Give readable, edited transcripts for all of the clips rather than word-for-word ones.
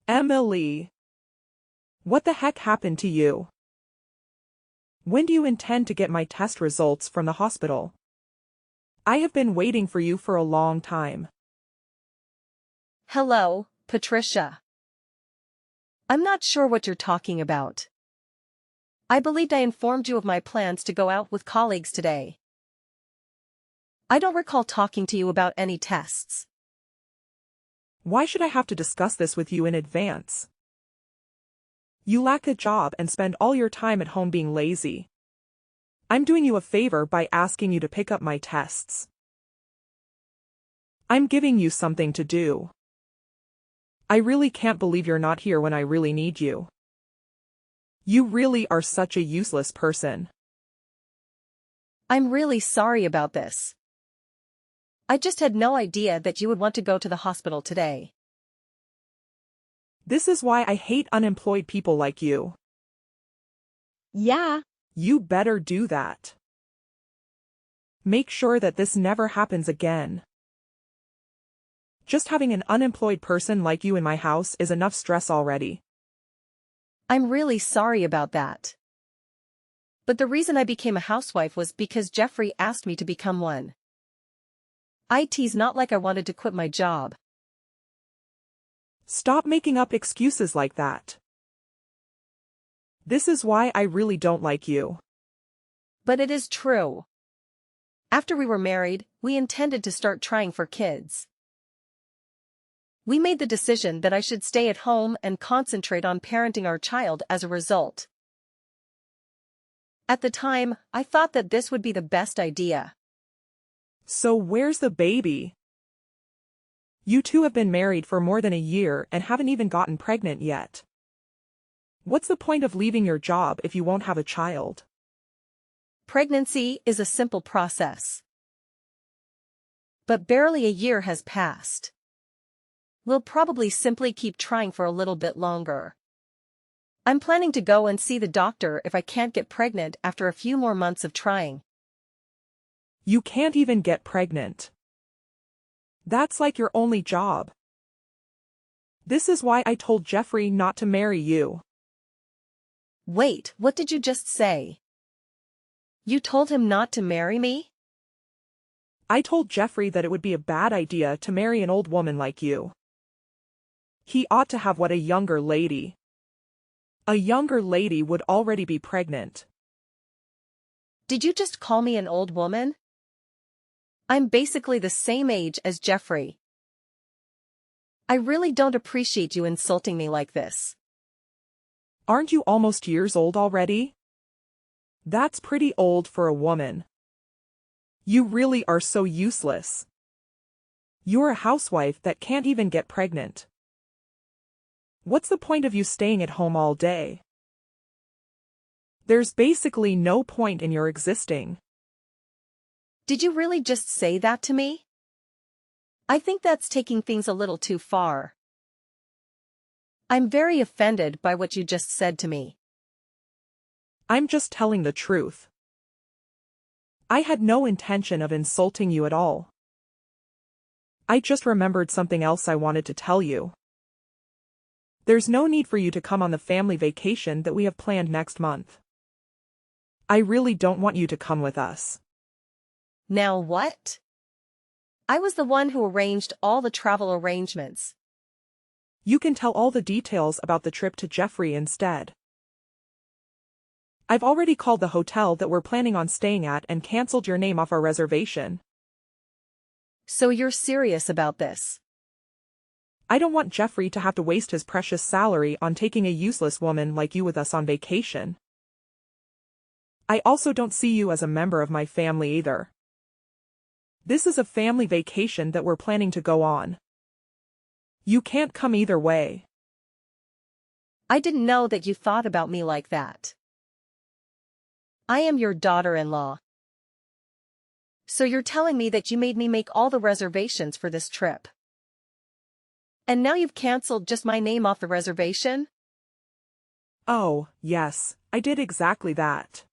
Emily, what the heck happened to you? When do you intend to get my test results from the hospital? I have been waiting for you for a long time. Hello, Patricia. I'm not sure what you're talking about. I believed I informed you of my plans to go out with colleagues today. I don't recall talking to you about any tests. Why should I have to discuss this with you in advance? You lack a job and spend all your time at home being lazy. I'm doing you a favor by asking you to pick up my tests. I'm giving you something to do. I really can't believe you're not here when I really need you. You really are such a useless person. I'm really sorry about this. I just had no idea that you would want to go to the hospital today. This is why I hate unemployed people like you. Yeah. You better do that. Make sure that this never happens again. Just having an unemployed person like you in my house is enough stress already. I'm really sorry about that. But the reason I became a housewife was because Jeffrey asked me to become one. It's not like I wanted to quit my job. Stop making up excuses like that. This is why I really don't like you. But it is true. After we were married, we intended to start trying for kids. We made the decision that I should stay at home and concentrate on parenting our child as a result. At the time, I thought that this would be the best idea. So where's the baby? You two have been married for more than a year and haven't even gotten pregnant yet. What's the point of leaving your job if you won't have a child? Pregnancy is a simple process. But barely a year has passed. We'll probably simply keep trying for a little bit longer. I'm planning to go and see the doctor if I can't get pregnant after a few more months of trying. You can't even get pregnant. That's like your only job. This is why I told Jeffrey not to marry you. Wait, what did you just say? You told him not to marry me? I told Jeffrey that it would be a bad idea to marry an old woman like you. He ought to have what a younger lady. A younger lady would already be pregnant. Did you just call me an old woman? I'm basically the same age as Jeffrey. I really don't appreciate you insulting me like this. Aren't you almost years old already? That's pretty old for a woman. You really are so useless. You're a housewife that can't even get pregnant. What's the point of you staying at home all day? There's basically no point in your existing. Did you really just say that to me? I think that's taking things a little too far. I'm very offended by what you just said to me. I'm just telling the truth. I had no intention of insulting you at all. I just remembered something else I wanted to tell you. There's no need for you to come on the family vacation that we have planned next month. I really don't want you to come with us. Now what? I was the one who arranged all the travel arrangements. You can tell all the details about the trip to Jeffrey instead. I've already called the hotel that we're planning on staying at and canceled your name off our reservation. So you're serious about this? I don't want Jeffrey to have to waste his precious salary on taking a useless woman like you with us on vacation. I also don't see you as a member of my family either. This is a family vacation that we're planning to go on. You can't come either way. I didn't know that you thought about me like that. I am your daughter-in-law. So you're telling me that you made me make all the reservations for this trip. And now you've canceled just my name off the reservation? Oh, yes, I did exactly that.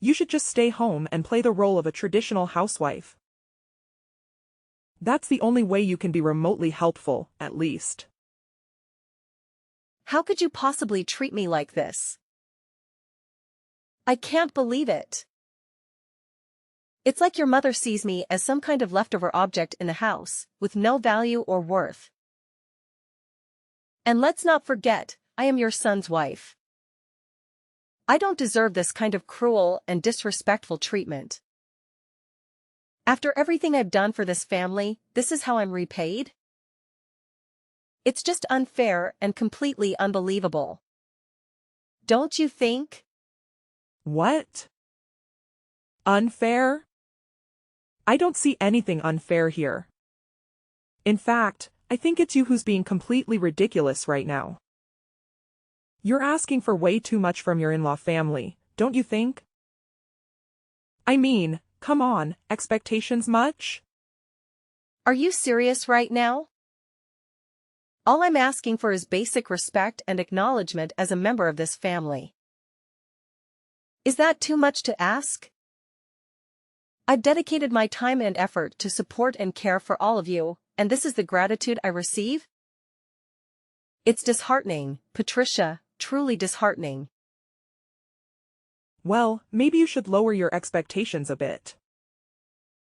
You should just stay home and play the role of a traditional housewife. That's the only way you can be remotely helpful, at least. How could you possibly treat me like this? I can't believe it. It's like your mother sees me as some kind of leftover object in the house, with no value or worth. And let's not forget, I am your son's wife. I don't deserve this kind of cruel and disrespectful treatment. After everything I've done for this family, this is how I'm repaid? It's just unfair and completely unbelievable. Don't you think? What? Unfair? I don't see anything unfair here. In fact, I think it's you who's being completely ridiculous right now. You're asking for way too much from your in-law family, don't you think? I mean, come on, expectations much? Are you serious right now? All I'm asking for is basic respect and acknowledgement as a member of this family. Is that too much to ask? I've dedicated my time and effort to support and care for all of you, and this is the gratitude I receive? It's disheartening, Patricia, truly disheartening. Well, maybe you should lower your expectations a bit.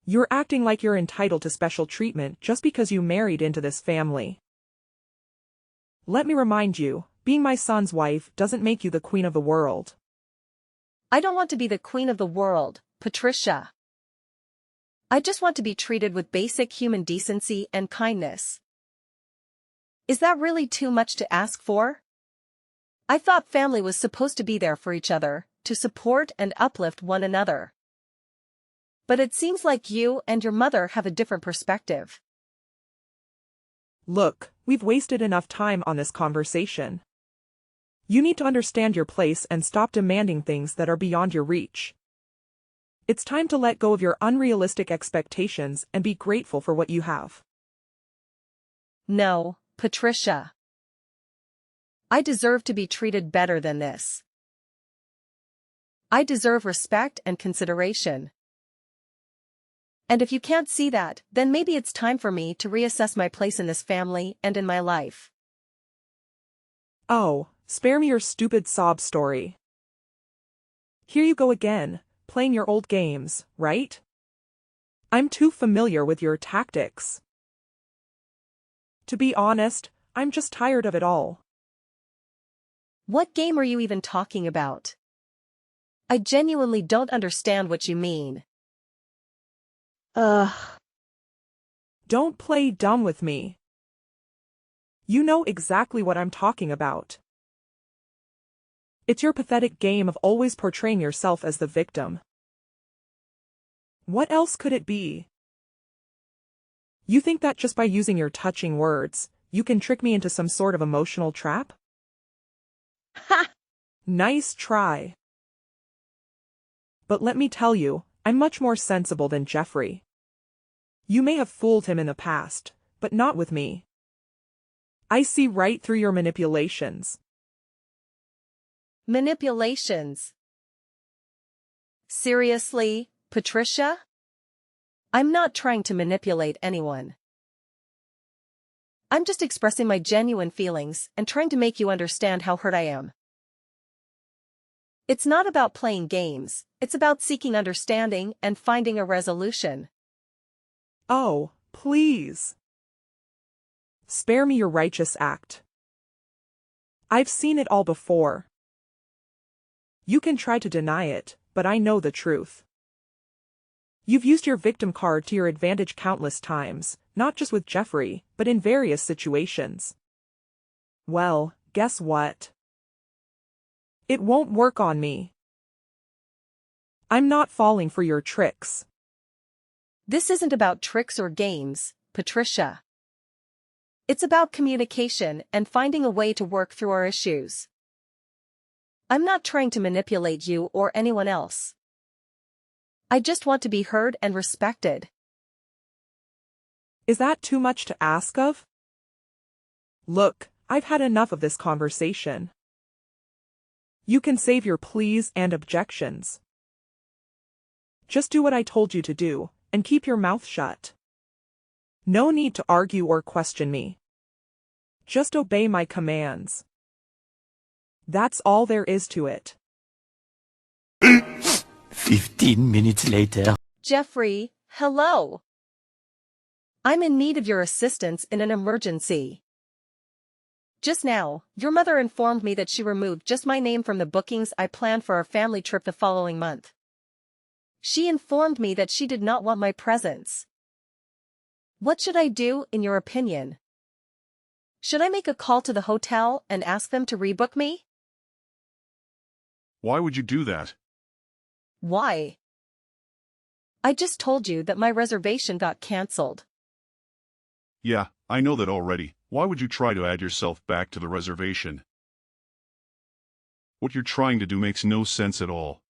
You're acting like you're entitled to special treatment just because you married into this family. Let me remind you, being my son's wife doesn't make you the queen of the world. I don't want to be the queen of the world, Patricia. I just want to be treated with basic human decency and kindness. Is that really too much to ask for? I thought family was supposed to be there for each other, to support and uplift one another. But it seems like you and your mother have a different perspective. Look, we've wasted enough time on this conversation. You need to understand your place and stop demanding things that are beyond your reach. It's time to let go of your unrealistic expectations and be grateful for what you have. No, Patricia. I deserve to be treated better than this. I deserve respect and consideration. And if you can't see that, then maybe it's time for me to reassess my place in this family and in my life. Oh, spare me your stupid sob story. Here you go again, playing your old games, right? I'm too familiar with your tactics. To be honest, I'm just tired of it all. What game are you even talking about? I genuinely don't understand what you mean. Don't play dumb with me. You know exactly what I'm talking about. It's your pathetic game of always portraying yourself as the victim. What else could it be? You think that just by using your touching words, you can trick me into some sort of emotional trap? Ha! Nice try. But let me tell you, I'm much more sensible than Jeffrey. You may have fooled him in the past, but not with me. I see right through your manipulations. Manipulations? Seriously, Patricia? I'm not trying to manipulate anyone. I'm just expressing my genuine feelings and trying to make you understand how hurt I am. It's not about playing games, it's about seeking understanding and finding a resolution. Oh, please. Spare me your righteous act. I've seen it all before. You can try to deny it, but I know the truth. You've used your victim card to your advantage countless times, not just with Jeffrey, but in various situations. Well, guess what? It won't work on me. I'm not falling for your tricks. This isn't about tricks or games, Patricia. It's about communication and finding a way to work through our issues. I'm not trying to manipulate you or anyone else. I just want to be heard and respected. Is that too much to ask of? Look, I've had enough of this conversation. You can save your pleas and objections. Just do what I told you to do, and keep your mouth shut. No need to argue or question me. Just obey my commands. That's all there is to it. 15 minutes later. Jeffrey, hello. I'm in need of your assistance in an emergency. Just now, your mother informed me that she removed just my name from the bookings I planned for our family trip the following month. She informed me that she did not want my presence. What should I do, in your opinion? Should I make a call to the hotel and ask them to rebook me? Why would you do that? Why? I just told you that my reservation got cancelled. Yeah, I know that already. Why would you try to add yourself back to the reservation? What you're trying to do makes no sense at all.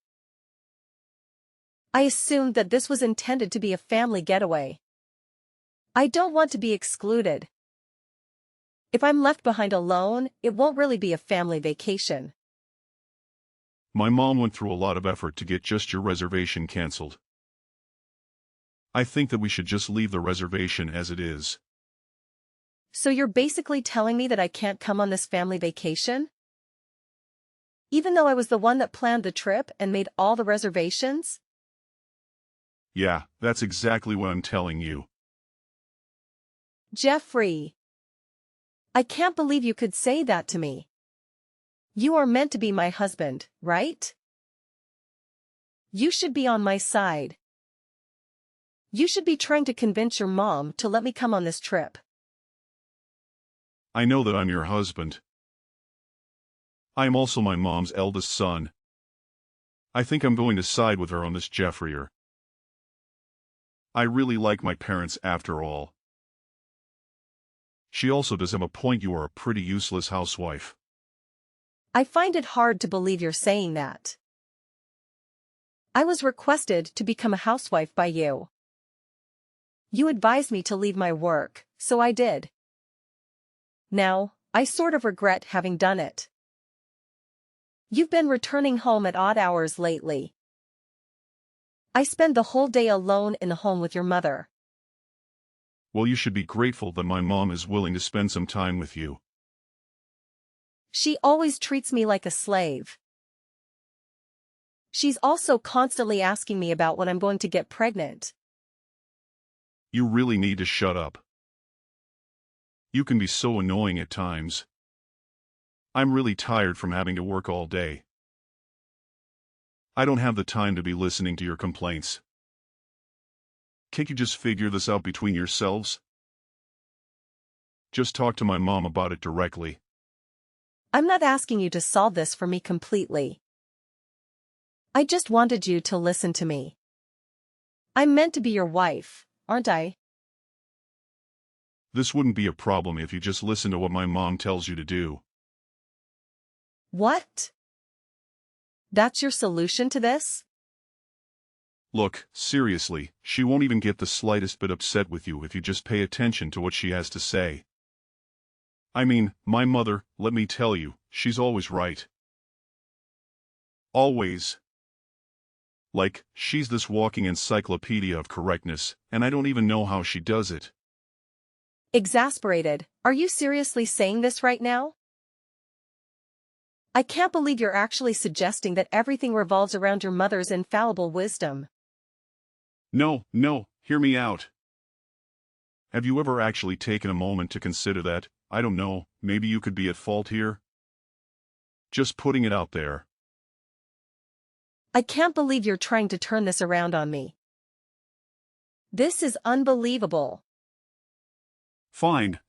I assumed that this was intended to be a family getaway. I don't want to be excluded. If I'm left behind alone, it won't really be a family vacation. My mom went through a lot of effort to get just your reservation canceled. I think that we should just leave the reservation as it is. So you're basically telling me that I can't come on this family vacation? Even though I was the one that planned the trip and made all the reservations? Yeah, that's exactly what I'm telling you. Jeffrey. I can't believe you could say that to me. You are meant to be my husband, right? You should be on my side. You should be trying to convince your mom to let me come on this trip. I know that I'm your husband. I am also my mom's eldest son. I think I'm going to side with her on this, Jeffrey. I really like my parents after all. She also does have a point. You are a pretty useless housewife. I find it hard to believe you're saying that. I was requested to become a housewife by you. You advised me to leave my work, so I did. Now, I sort of regret having done it. You've been returning home at odd hours lately. I spend the whole day alone in the home with your mother. Well, you should be grateful that my mom is willing to spend some time with you. She always treats me like a slave. She's also constantly asking me about when I'm going to get pregnant. You really need to shut up. You can be so annoying at times. I'm really tired from having to work all day. I don't have the time to be listening to your complaints. Can't you just figure this out between yourselves? Just talk to my mom about it directly. I'm not asking you to solve this for me completely. I just wanted you to listen to me. I'm meant to be your wife, aren't I? This wouldn't be a problem if you just listen to what my mom tells you to do. What? That's your solution to this? Look, seriously, she won't even get the slightest bit upset with you if you just pay attention to what she has to say. I mean, my mother, let me tell you, she's always right. Always. Like, she's this walking encyclopedia of correctness, and I don't even know how she does it. Exasperated, are you seriously saying this right now? I can't believe you're actually suggesting that everything revolves around your mother's infallible wisdom. No, hear me out. Have you ever actually taken a moment to consider that, I don't know, maybe you could be at fault here? Just putting it out there. I can't believe you're trying to turn this around on me. This is unbelievable. Fine.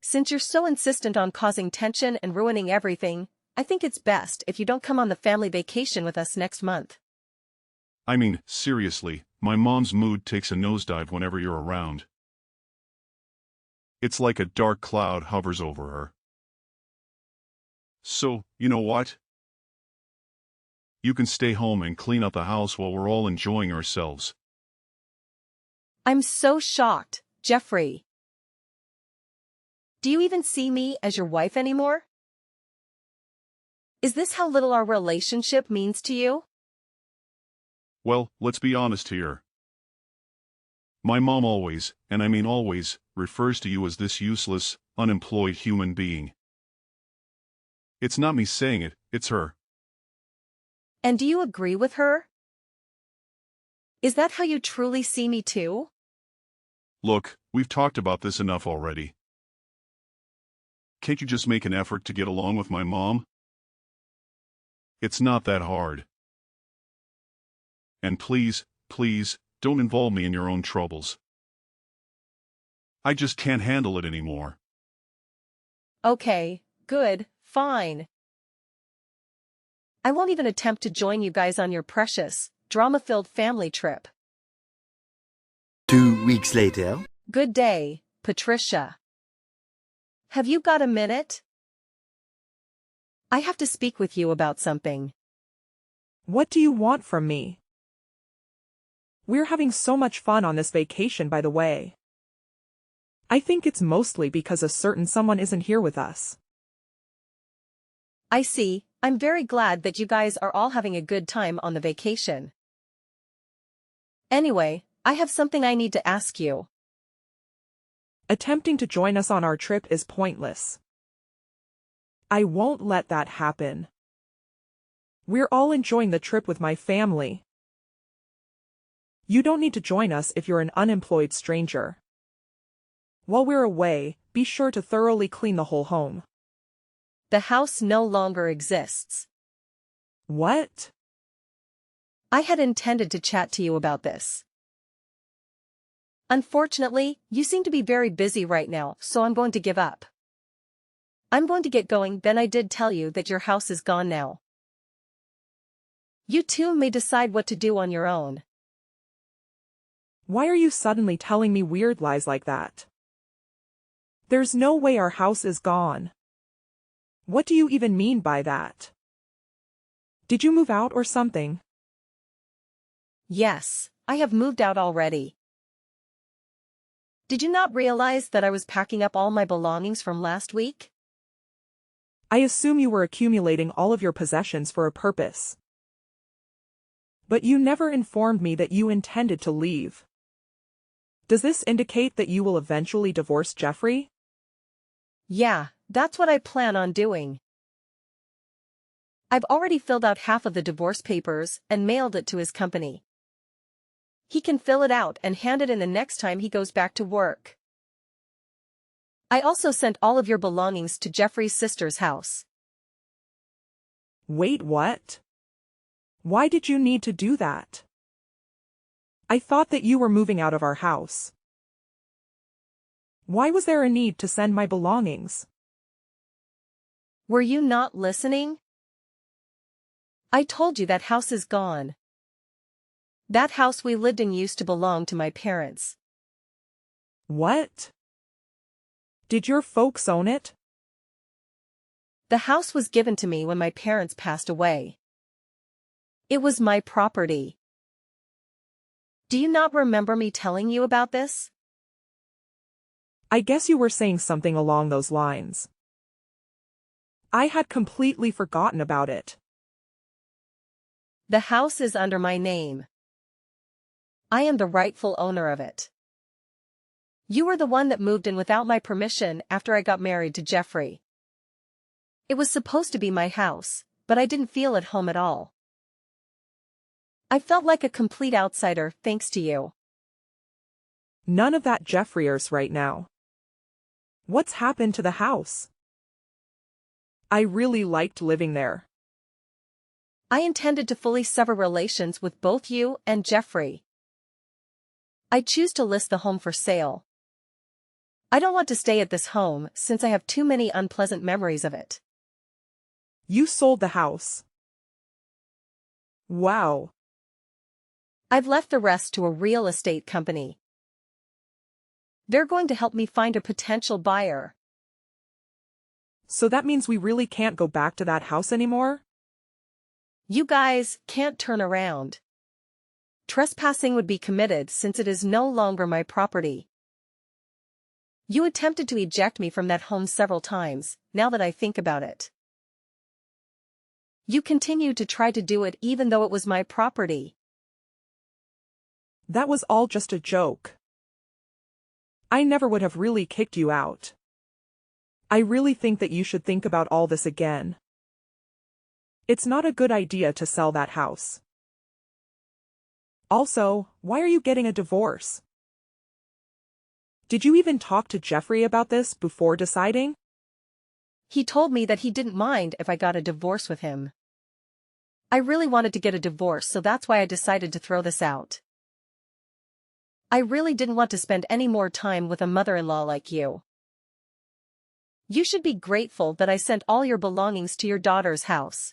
Since you're so insistent on causing tension and ruining everything, I think it's best if you don't come on the family vacation with us next month. I mean, seriously, my mom's mood takes a nosedive whenever you're around. It's like a dark cloud hovers over her. So, you know what? You can stay home and clean up the house while we're all enjoying ourselves. I'm so shocked, Jeffrey. Do you even see me as your wife anymore? Is this how little our relationship means to you? Well, let's be honest here. My mom always, and I mean always, refers to you as this useless, unemployed human being. It's not me saying it, it's her. And do you agree with her? Is that how you truly see me too? Look, we've talked about this enough already. Can't you just make an effort to get along with my mom? It's not that hard. And please, please, don't involve me in your own troubles. I just can't handle it anymore. Okay, good, fine. I won't even attempt to join you guys on your precious, drama-filled family trip. 2 weeks later. Good day, Patricia. Have you got a minute? I have to speak with you about something. What do you want from me? We're having so much fun on this vacation, by the way. I think it's mostly because a certain someone isn't here with us. I see. I'm very glad that you guys are all having a good time on the vacation. Anyway, I have something I need to ask you. Attempting to join us on our trip is pointless. I won't let that happen. We're all enjoying the trip with my family. You don't need to join us if you're an unemployed stranger. While we're away, be sure to thoroughly clean the whole home. The house no longer exists. What? I had intended to chat to you about this. Unfortunately, you seem to be very busy right now, so I'm going to give up. I'm going to get going. Then I did tell you that your house is gone now. You two may decide what to do on your own. Why are you suddenly telling me weird lies like that? There's no way our house is gone. What do you even mean by that? Did you move out or something? Yes, I have moved out already. Did you not realize that I was packing up all my belongings from last week? I assume you were accumulating all of your possessions for a purpose. But you never informed me that you intended to leave. Does this indicate that you will eventually divorce Jeffrey? Yeah, that's what I plan on doing. I've already filled out half of the divorce papers and mailed it to his company. He can fill it out and hand it in the next time he goes back to work. I also sent all of your belongings to Jeffrey's sister's house. Wait, what? Why did you need to do that? I thought that you were moving out of our house. Why was there a need to send my belongings? Were you not listening? I told you that house is gone. That house we lived in used to belong to my parents. What? Did your folks own it? The house was given to me when my parents passed away. It was my property. Do you not remember me telling you about this? I guess you were saying something along those lines. I had completely forgotten about it. The house is under my name. I am the rightful owner of it. You were the one that moved in without my permission after I got married to Jeffrey. It was supposed to be my house, but I didn't feel at home at all. I felt like a complete outsider thanks to you. None of that Jeffreyers right now. What's happened to the house? I really liked living there. I intended to fully sever relations with both you and Jeffrey. I choose to list the home for sale. I don't want to stay at this home since I have too many unpleasant memories of it. You sold the house. Wow. I've left the rest to a real estate company. They're going to help me find a potential buyer. So that means we really can't go back to that house anymore? You guys can't turn around. Trespassing would be committed since it is no longer my property. You attempted to eject me from that home several times, now that I think about it. You continued to try to do it even though it was my property. That was all just a joke. I never would have really kicked you out. I really think that you should think about all this again. It's not a good idea to sell that house. Also, why are you getting a divorce? Did you even talk to Jeffrey about this before deciding? He told me that he didn't mind if I got a divorce with him. I really wanted to get a divorce, so that's why I decided to throw this out. I really didn't want to spend any more time with a mother-in-law like you. You should be grateful that I sent all your belongings to your daughter's house.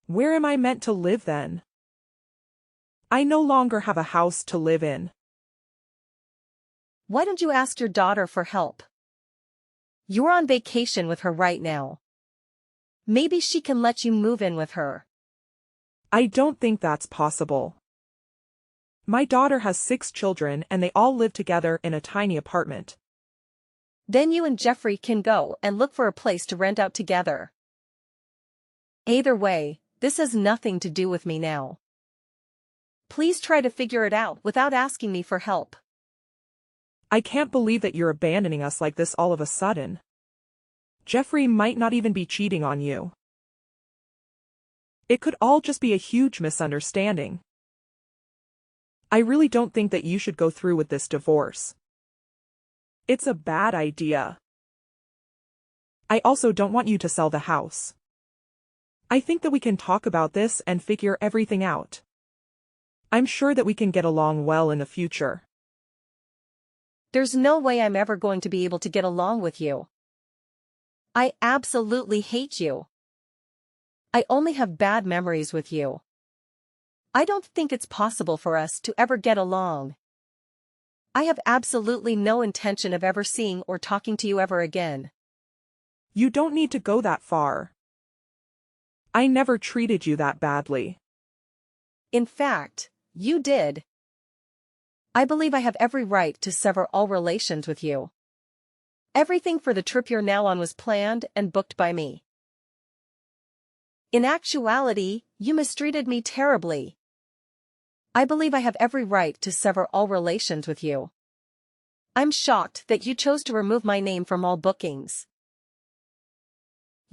Where am I meant to live then? I no longer have a house to live in. Why don't you ask your daughter for help? You're on vacation with her right now. Maybe she can let you move in with her. I don't think that's possible. My daughter has 6 children and they all live together in a tiny apartment. Then you and Jeffrey can go and look for a place to rent out together. Either way, this has nothing to do with me now. Please try to figure it out without asking me for help. I can't believe that you're abandoning us like this all of a sudden. Jeffrey might not even be cheating on you. It could all just be a huge misunderstanding. I really don't think that you should go through with this divorce. It's a bad idea. I also don't want you to sell the house. I think that we can talk about this and figure everything out. I'm sure that we can get along well in the future. There's no way I'm ever going to be able to get along with you. I absolutely hate you. I only have bad memories with you. I don't think it's possible for us to ever get along. I have absolutely no intention of ever seeing or talking to you ever again. You don't need to go that far. I never treated you that badly. In fact, you did. I believe I have every right to sever all relations with you. Everything for the trip you're now on was planned and booked by me. In actuality, you mistreated me terribly. I believe I have every right to sever all relations with you. I'm shocked that you chose to remove my name from all bookings.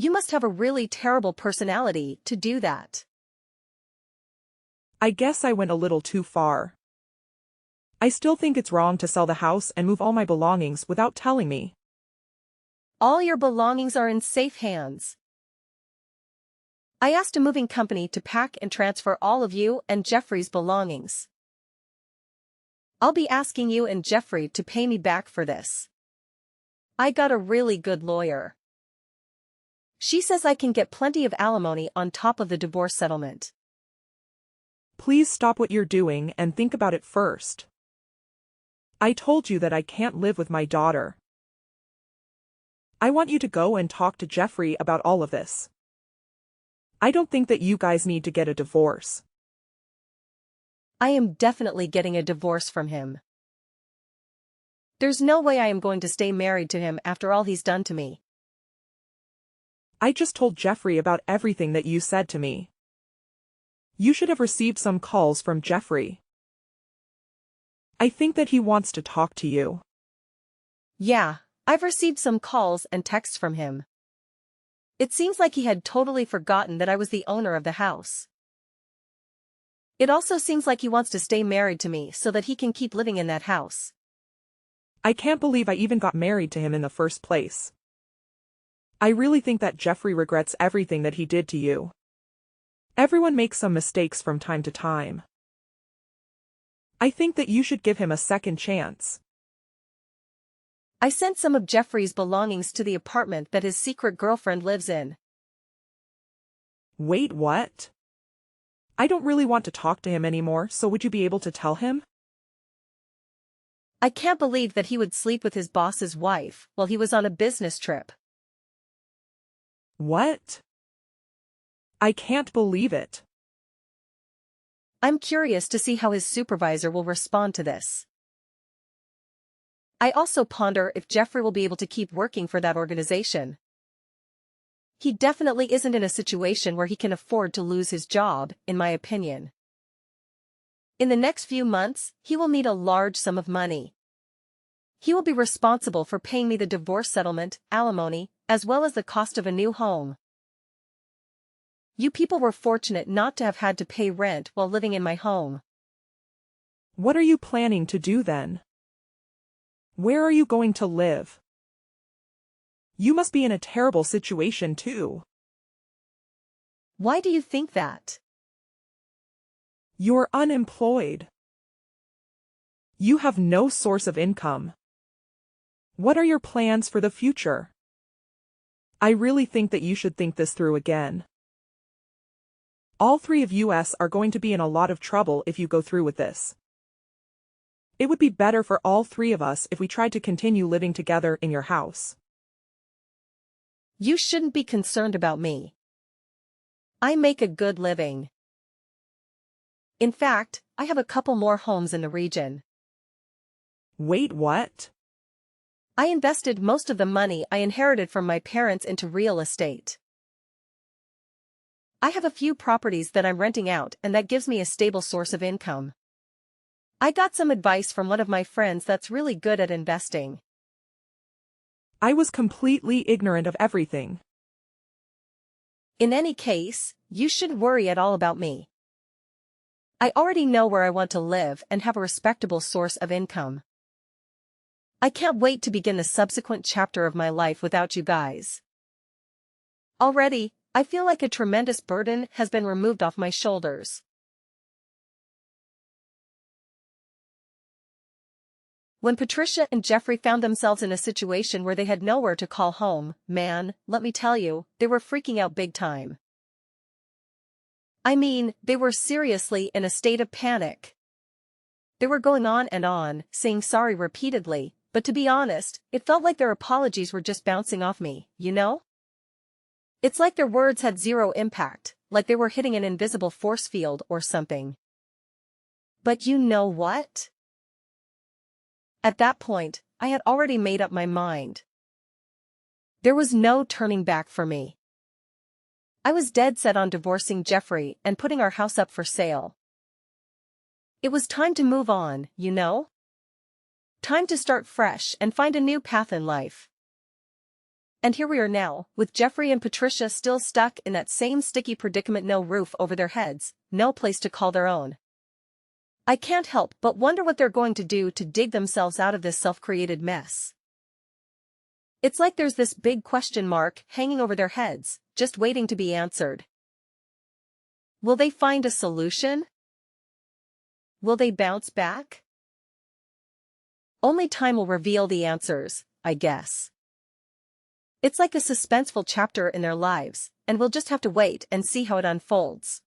You must have a really terrible personality to do that. I guess I went a little too far. I still think it's wrong to sell the house and move all my belongings without telling me. All your belongings are in safe hands. I asked a moving company to pack and transfer all of you and Jeffrey's belongings. I'll be asking you and Jeffrey to pay me back for this. I got a really good lawyer. She says I can get plenty of alimony on top of the divorce settlement. Please stop what you're doing and think about it first. I told you that I can't live with my daughter. I want you to go and talk to Jeffrey about all of this. I don't think that you guys need to get a divorce. I am definitely getting a divorce from him. There's no way I am going to stay married to him after all he's done to me. I just told Jeffrey about everything that you said to me. You should have received some calls from Jeffrey. I think that he wants to talk to you. Yeah, I've received some calls and texts from him. It seems like he had totally forgotten that I was the owner of the house. It also seems like he wants to stay married to me so that he can keep living in that house. I can't believe I even got married to him in the first place. I really think that Jeffrey regrets everything that he did to you. Everyone makes some mistakes from time to time. I think that you should give him a second chance. I sent some of Jeffrey's belongings to the apartment that his secret girlfriend lives in. Wait, what? I don't really want to talk to him anymore, so would you be able to tell him? I can't believe that he would sleep with his boss's wife while he was on a business trip. What? I can't believe it. I'm curious to see how his supervisor will respond to this. I also ponder if Jeffrey will be able to keep working for that organization. He definitely isn't in a situation where he can afford to lose his job, in my opinion. In the next few months, he will need a large sum of money. He will be responsible for paying me the divorce settlement, alimony, as well as the cost of a new home. You people were fortunate not to have had to pay rent while living in my home. What are you planning to do then? Where are you going to live? You must be in a terrible situation too. Why do you think that? You're unemployed. You have no source of income. What are your plans for the future? I really think that you should think this through again. All three of us are going to be in a lot of trouble if you go through with this. It would be better for all three of us if we tried to continue living together in your house. You shouldn't be concerned about me. I make a good living. In fact, I have a couple more homes in the region. Wait, what? I invested most of the money I inherited from my parents into real estate. I have a few properties that I'm renting out, and that gives me a stable source of income. I got some advice from one of my friends that's really good at investing. I was completely ignorant of everything. In any case, you shouldn't worry at all about me. I already know where I want to live and have a respectable source of income. I can't wait to begin the subsequent chapter of my life without you guys. Already, I feel like a tremendous burden has been removed off my shoulders. When Patricia and Jeffrey found themselves in a situation where they had nowhere to call home, man, let me tell you, they were freaking out big time. I mean, they were seriously in a state of panic. They were going on, saying sorry repeatedly, but to be honest, it felt like their apologies were just bouncing off me, you know? It's like their words had zero impact, like they were hitting an invisible force field or something. But you know what? At that point, I had already made up my mind. There was no turning back for me. I was dead set on divorcing Jeffrey and putting our house up for sale. It was time to move on, you know? Time to start fresh and find a new path in life. And here we are now, with Jeffrey and Patricia still stuck in that same sticky predicament: no roof over their heads, no place to call their own. I can't help but wonder what they're going to do to dig themselves out of this self-created mess. It's like there's this big question mark hanging over their heads, just waiting to be answered. Will they find a solution? Will they bounce back? Only time will reveal the answers, I guess. It's like a suspenseful chapter in their lives, and we'll just have to wait and see how it unfolds.